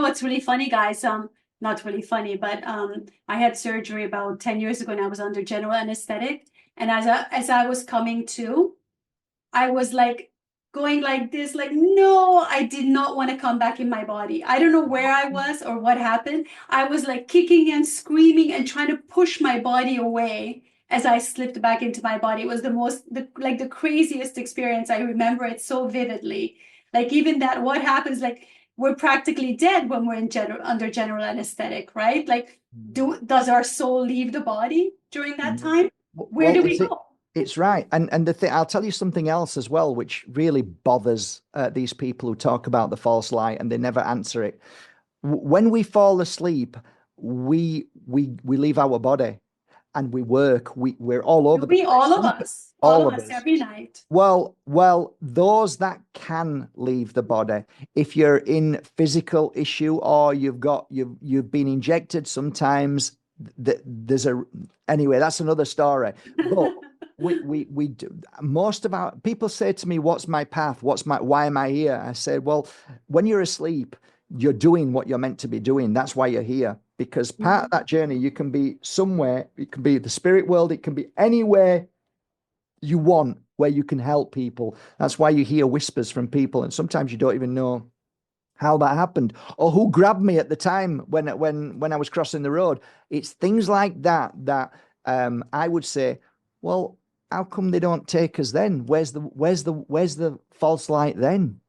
What's really funny, guys, not really funny, but I had surgery about 10 years ago and I was under general anesthetic. And as I was coming to, I was like going like this, like, no, I did not want to come back in my body. I don't know where I was or what happened. I was like kicking and screaming and trying to push my body away as I slipped back into my body. It was like the craziest experience. I remember it so vividly. Like even that, what happens, like we're practically dead when we're in under general anesthetic, right? Like, does our soul leave the body during that Mm. time? Where Well, do we go? it's right, and the thing I'll tell you something else as well, which really bothers these people who talk about the false light and they never answer it. When we fall asleep, we leave our body and we work. We're all Do over the we, place. all All of of us, us. every night? Well, those that can leave the body, if you're in physical issue or you've been injected, sometimes there's a anyway, that's another story. But we do, most of our people say to me, "What's my path? Why am I here?" I say, "Well, when you're asleep, you're doing what you're meant to be doing. That's why you're here." Because part of Mhm. that journey, you can be somewhere, it can be the spirit world, it can be anywhere you want where you can help people. That's why you hear whispers from people, and sometimes you don't even know how that happened or who grabbed me at the time when I was crossing the road. It's things like that that I would say, well, how come they don't take us then? Where's the false light then?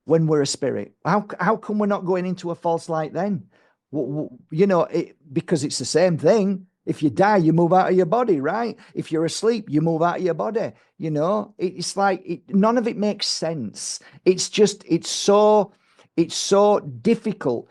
When we're a spirit, how come we're not going into a false light then? Because it's the same thing. If you die, you move out of your body, right? If you're asleep, you move out of your body. It's like none of it makes sense. It's so difficult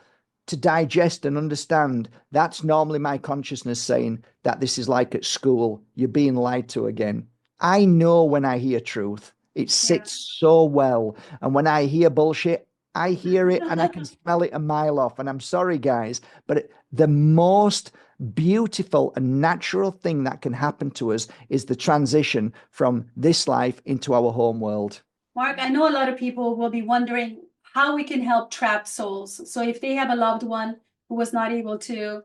to digest and understand. That's normally my consciousness saying that this is like at school, you're being lied to again. I know when I hear truth, it Yeah. sits so well. And when I hear bullshit, I hear it and I can smell it a mile off. And I'm sorry, guys, but the most beautiful and natural thing that can happen to us is the transition from this life into our home world. Mark, I know a lot of people will be wondering how we can help trapped souls. So if they have a loved one who was not able to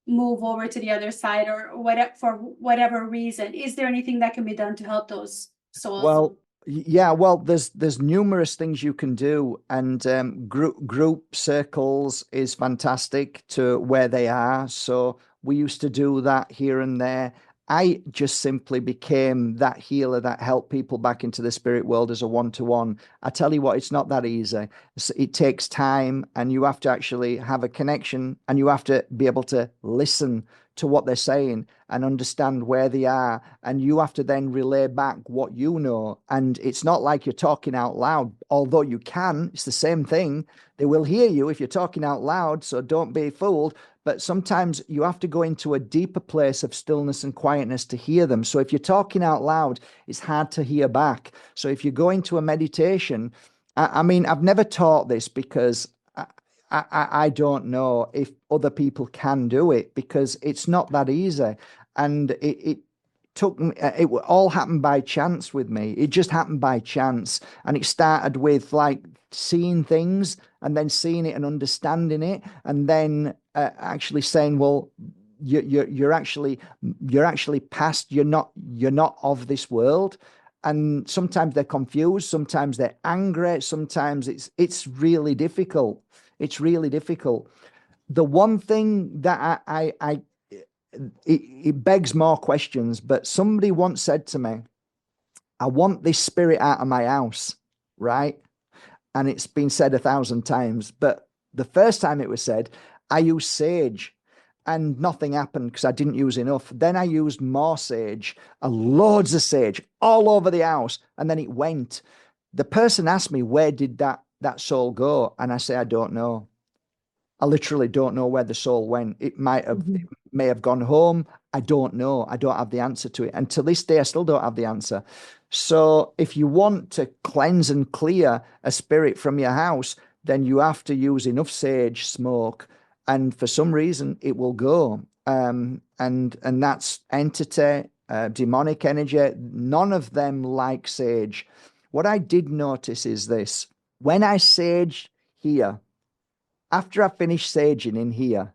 move over to the other side or whatever for whatever reason, is there anything that can be done to help those souls? Well, yeah, well, there's numerous things you can do, and group circles is fantastic to where they are. So we used to do that here and there. I just simply became that healer that helped people back into the spirit world as a one-to-one. I tell you what, it's not that easy. It takes time, and you have to actually have a connection, and you have to be able to listen to what they're saying and understand where they are. And you have to then relay back what you know. And it's not like you're talking out loud, although you can, it's the same thing. They will hear you if you're talking out loud. So don't be fooled. But sometimes you have to go into a deeper place of stillness and quietness to hear them. So if you're talking out loud, it's hard to hear back. So if you go into a meditation, I mean, I've never taught this because I don't know if other people can do it because it's not that easy. And it took me, it all happened by chance with me. It just happened by chance. And it started with like seeing things and then seeing it and understanding it. And then actually saying, well, you're actually past, you're not of this world. And sometimes they're confused, sometimes they're angry, sometimes it's really difficult. It's really difficult. The one thing that it begs more questions, but somebody once said to me, I want this spirit out of my house, right? And it's been said 1,000 times, but the first time it was said, I used sage and nothing happened because I didn't use enough. Then I used more sage, loads of sage all over the house, and then it went. The person asked me, where did that soul go? And I say, I don't know. I literally don't know where the soul went. It may have gone home. I don't know. I don't have the answer to it. And to this day, I still don't have the answer. So if you want to cleanse and clear a spirit from your house, then you have to use enough sage smoke. And for some reason, it will go. And that's entity, demonic energy. None of them like sage. What I did notice is this: when I sage here, after I finish saging in here,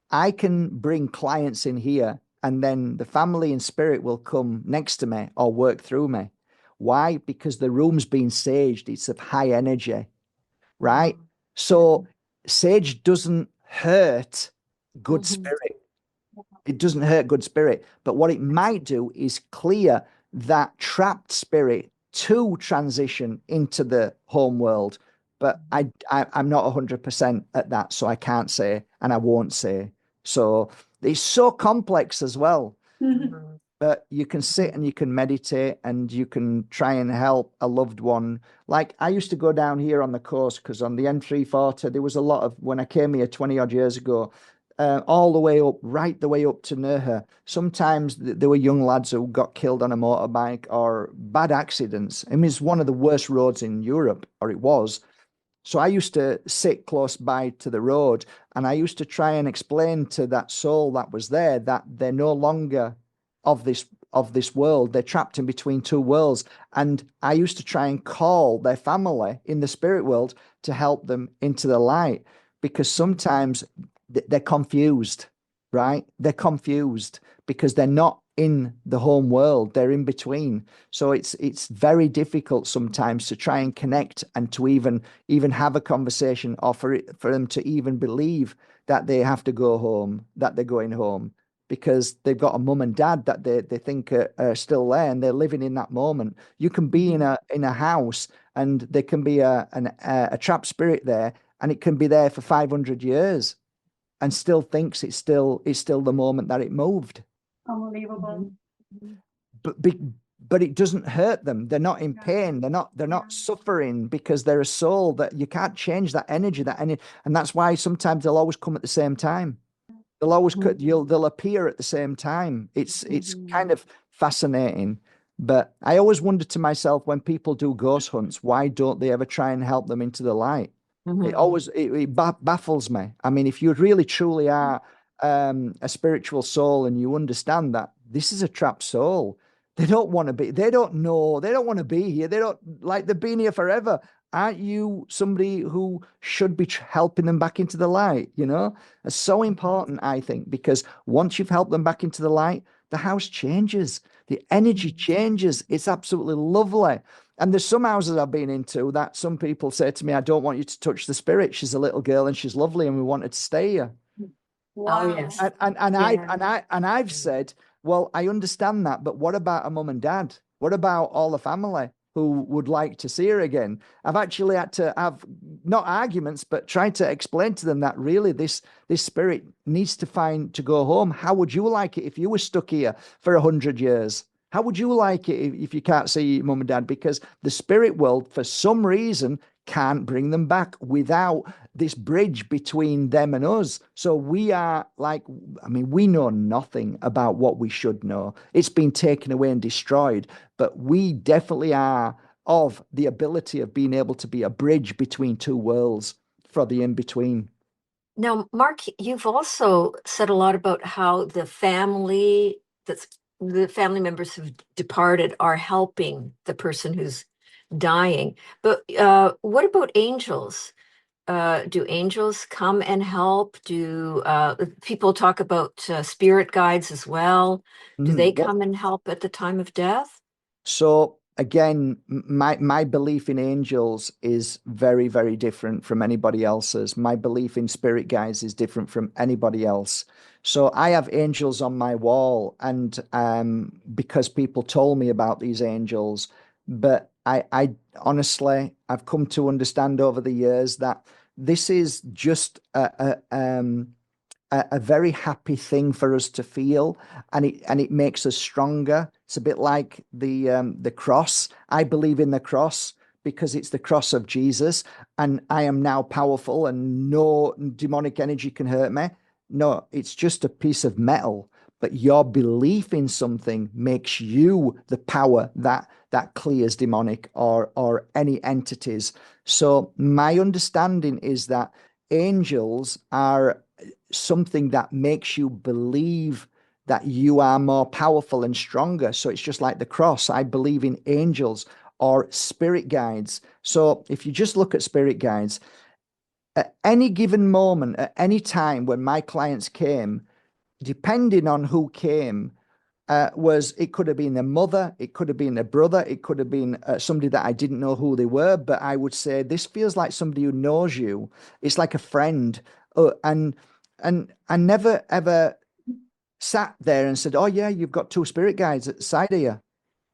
I can bring clients in here, and then the family and spirit will come next to me or work through me. Why? Because the room's been saged. It's of high energy, right? So sage doesn't hurt good spirit. It doesn't hurt good spirit. But what it might do is clear that trapped spirit to transition into the home world. But I'm not 100% at that, so I can't say, and I won't say. So it's so complex as well. But you can sit and you can meditate and you can try and help a loved one. Like I used to go down here on the coast because on the N340, there was a lot of, when I came here 20 odd years ago, all the way up, right the way up to Nerha. Sometimes there were young lads who got killed on a motorbike or bad accidents. I mean, it's one of the worst roads in Europe, or it was. So I used to sit close by to the road and I used to try and explain to that soul that was there that they're no longer of this world. They're trapped in between two worlds. And I used to try and call their family in the spirit world to help them into the light because sometimes they're confused, right? They're confused because they're not in the home world, they're in between. So it's very difficult sometimes to try and connect and to even have a conversation or for them to even believe that they have to go home, that they're going home, because they've got a mum and dad that they think are still there and they're living in that moment. You can be in a house and there can be a trapped spirit there and it can be there for 500 years and still thinks it's still the moment that it moved. Unbelievable. But but it doesn't hurt them. They're not in pain. They're not suffering because they're a soul that you can't change that energy, and that's why sometimes they'll always come at the same time. They'll always they'll appear at the same time. It's kind of fascinating. But I always wonder to myself when people do ghost hunts, why don't they ever try and help them into the light? It always baffles me. I mean, if you really truly are a spiritual soul and you understand that this is a trapped soul, they don't want to be, they don't know, they don't want to be here. They don't like they've been here forever. Aren't you somebody who should be helping them back into the light? You know, it's so important, I think, because once you've helped them back into the light, the house changes, the energy changes. It's absolutely lovely. And there's some houses I've been into that some people say to me, I don't want you to touch the spirit. She's a little girl and she's lovely and we want her to stay here. Wow. Oh, yes. And I've said, well, I understand that, but what about a mum and dad? What about all the family who would like to see her again? I've actually had to have not arguments, but try to explain to them that really this spirit needs to go home. How would you like it if you were stuck here for 100 years? How would you like it if you can't see your mum and dad? Because the spirit world, for some reason, can't bring them back without this bridge between them and us. So we are like, I mean, we know nothing about what we should know. It's been taken away and destroyed, but we definitely are of the ability of being able to be a bridge between two worlds for the in-between. Now, Mark, you've also said a lot about how the family members who've departed are helping the person who's dying. But what about angels? Do angels come and help? Do people talk about spirit guides as well? Do they come and help at the time of death? So again, my belief in angels is very, very different from anybody else's. My belief in spirit guides is different from anybody else. So I have angels on my wall, and because people told me about these angels, but I honestly, I've come to understand over the years that this is just a very happy thing for us to feel, and it makes us stronger. It's a bit like the cross. I believe in the cross because it's the cross of Jesus, and I am now powerful, and no demonic energy can hurt me. No, it's just a piece of metal, but your belief in something makes you the power that clears demonic or any entities. So my understanding is that angels are something that makes you believe that you are more powerful and stronger. So it's just like the cross. I believe in angels or spirit guides. So if you just look at spirit guides, At any given moment, at any time when my clients came, depending on who came, it could have been a mother, it could have been a brother, it could have been somebody that I didn't know who they were, but I would say this feels like somebody who knows you. It's like a friend. And I never ever sat there and said, "Oh yeah, you've got two spirit guides at the side of you."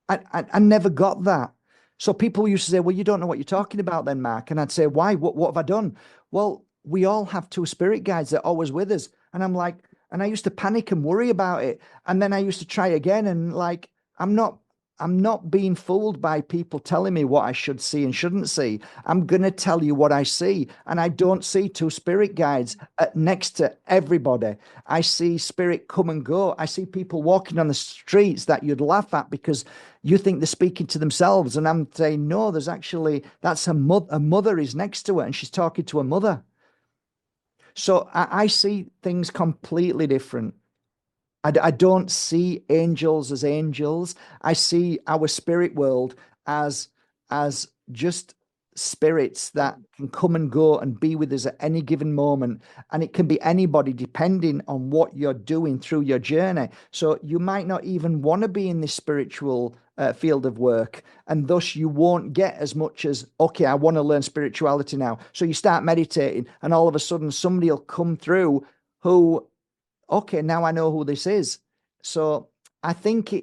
I never got that. So people used to say, "Well, you don't know what you're talking about then, Mark." And I'd say, "Why? What have I done?" Well, we all have two spirit guides that are always with us. And I'm like, and I used to panic and worry about it. And then I used to try again. And like, I'm not being fooled by people telling me what I should see and shouldn't see. I'm going to tell you what I see. And I don't see two spirit guides next to everybody. I see spirit come and go. I see people walking on the streets that you'd laugh at because you think they're speaking to themselves. And I'm saying, no, there's actually, that's a mother is next to her and she's talking to a mother. So I see things completely different. I don't see angels as angels. I see our spirit world as just spirits that can come and go and be with us at any given moment. And it can be anybody depending on what you're doing through your journey. So you might not even want to be in this spiritual field of work. And thus you won't get as much as, okay, I want to learn spirituality now. So you start meditating and all of a sudden somebody will come through who, okay, now I know who this is. So I think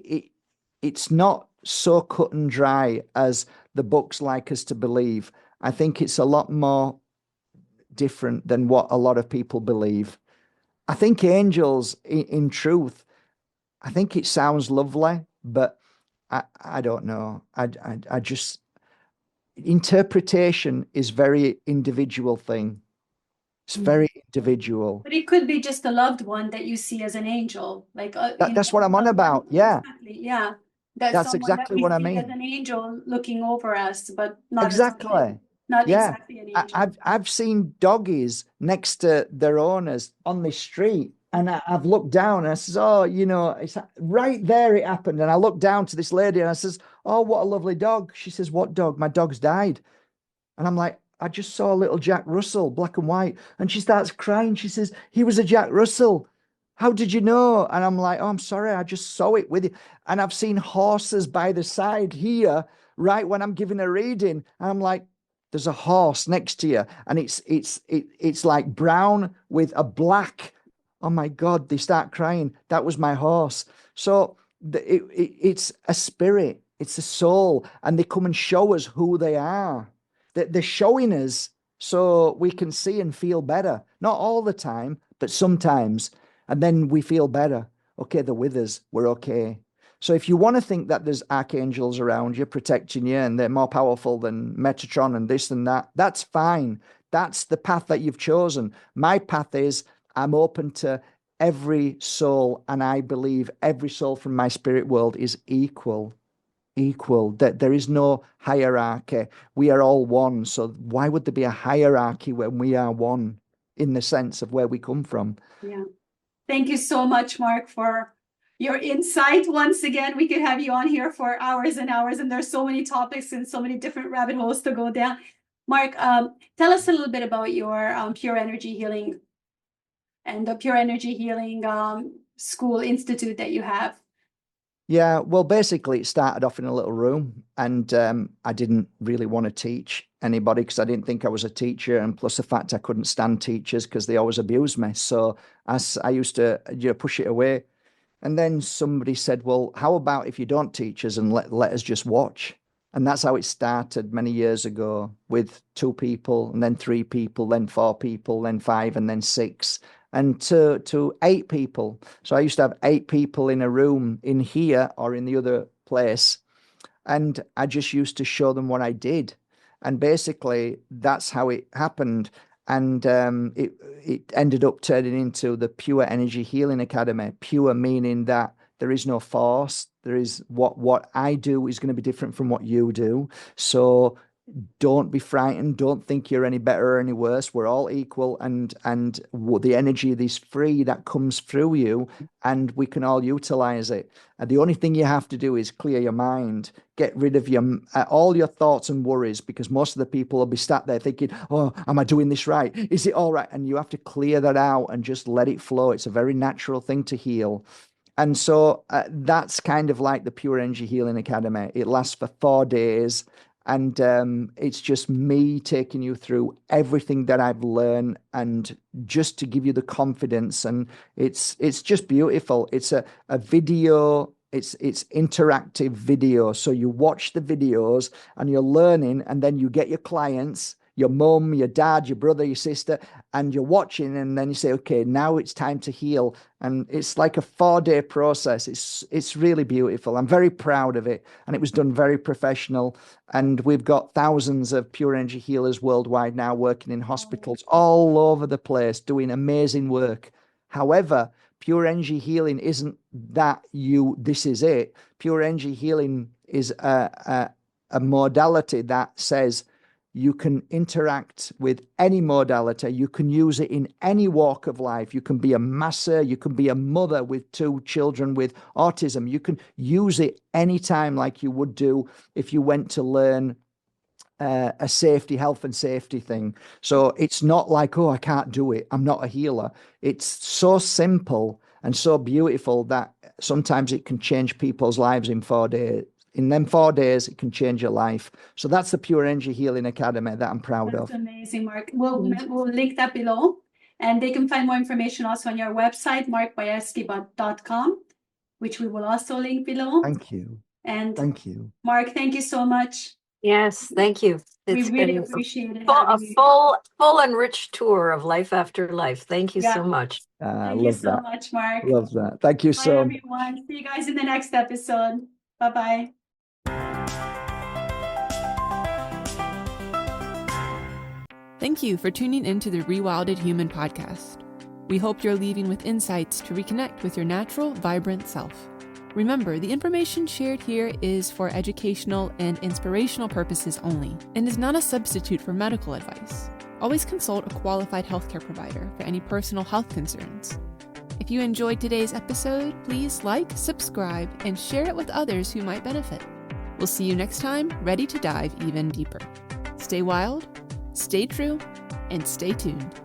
it's not so cut and dry as the books like us to believe. I think it's a lot more different than what a lot of people believe. I think angels, in truth, I think it sounds lovely, but I don't know. I just, interpretation is very individual thing. It's very individual. But it could be just a loved one that you see as an angel, like That's what I'm on about. Yeah, exactly, yeah. That's that's someone that exactly we what I see as mean. an angel looking over us, but not as Exactly. not Yeah. exactly an angel. I've seen doggies next to their owners on the street, and I've looked down and I says, "Oh, you know, it's right there it happened." And I looked down to this lady and I says, "Oh, what a lovely dog." She says, "What dog?" "My dog's died." And I'm like, "I just saw a little Jack Russell, black and white." And she starts crying. She says, "He was a Jack Russell. How did you know?" And I'm like, "Oh, I'm sorry. I just saw it with you." And I've seen horses by the side here, right when I'm giving a reading. And I'm like, there's a horse next to you. And it's like brown with a black. Oh my God, they start crying. That was my horse. So it's a spirit, it's a soul, and they come and show us who they are. They're showing us so we can see and feel better. Not all the time, but sometimes. And then we feel better. Okay, they're with us. We're okay. So if you want to think that there's archangels around you protecting you and they're more powerful than Metatron and this and that, that's fine. That's the path that you've chosen. My path is I'm open to every soul, and I believe every soul from my spirit world is equal. That there is no hierarchy. We are all one. So why would there be a hierarchy when we are one in the sense of where we come from? Yeah. Thank you so much, Mark, for your insight. Once again, we could have you on here for hours and hours, and there's so many topics and so many different rabbit holes to go down. Mark, tell us a little bit about your pure energy healing and the pure energy healing school institute that you have. Yeah, well, basically, it started off in a little room, and I didn't really want to teach anybody because I didn't think I was a teacher, and plus the fact I couldn't stand teachers because they always abused me. So I used to push it away. And then somebody said, "Well, how about if you don't teach us and let us just watch?" And that's how it started many years ago with 2 people, and then 3 people, then 4 people, then 5, and then 6, and to 8 people. So I used to have 8 people in a room in here or in the other place. And I just used to show them what I did. And basically, that's how it happened. And it ended up turning into the Pure Energy Healing Academy. Pure meaning that there is no force. There is what I do is going to be different from what you do. So don't be frightened. Don't think you're any better or any worse. We're all equal, and the energy is free that comes through you, and we can all utilize it. And the only thing you have to do is clear your mind, get rid of all your thoughts and worries, because most of the people will be sat there thinking, "Oh, am I doing this right? Is it all right?" And you have to clear that out and just let it flow. It's a very natural thing to heal. And so that's kind of like the Pure Energy Healing Academy. It lasts for 4 days. And it's just me taking you through everything that I've learned, and just to give you the confidence. And it's just beautiful. It's a video. It's interactive video. So you watch the videos and you're learning, and then you get your clients, your mum, your dad, your brother, your sister, and you're watching, and then you say, okay, now it's time to heal. And it's like a 4-day process. It's really beautiful. I'm very proud of it. And it was done very professional. And we've got thousands of pure energy healers worldwide now working in hospitals all over the place, doing amazing work. However, pure energy healing isn't that this is it. Pure energy healing is a modality that says you can interact with any modality. You can use it in any walk of life. You can be a masser. You can be a mother with 2 children with autism. You can use it anytime, like you would do if you went to learn a health and safety thing. So it's not like, oh, I can't do it, I'm not a healer. It's so simple and so beautiful that sometimes it can change people's lives in 4 days. In them 4 days, it can change your life. So that's the Pure Energy Healing Academy that I'm proud of. That's amazing, Mark. We'll link that below, and they can find more information also on your website, markbajerski.com, which we will also link below. Thank you. And thank you, Mark, thank you so much. Yes, thank you. We It's really been appreciate it. a full and rich tour of life after life. Thank you Yeah. so much. Thank you so much, Mark. Love that. Thank you Bye, so everyone. See you guys in the next episode. Bye-bye. Thank you for tuning into the Rewilded Human podcast. We hope you're leaving with insights to reconnect with your natural, vibrant self. Remember, the information shared here is for educational and inspirational purposes only, and is not a substitute for medical advice. Always consult a qualified healthcare provider for any personal health concerns. If you enjoyed today's episode, please like, subscribe, and share it with others who might benefit. We'll see you next time, ready to dive even deeper. Stay wild, stay true, and stay tuned.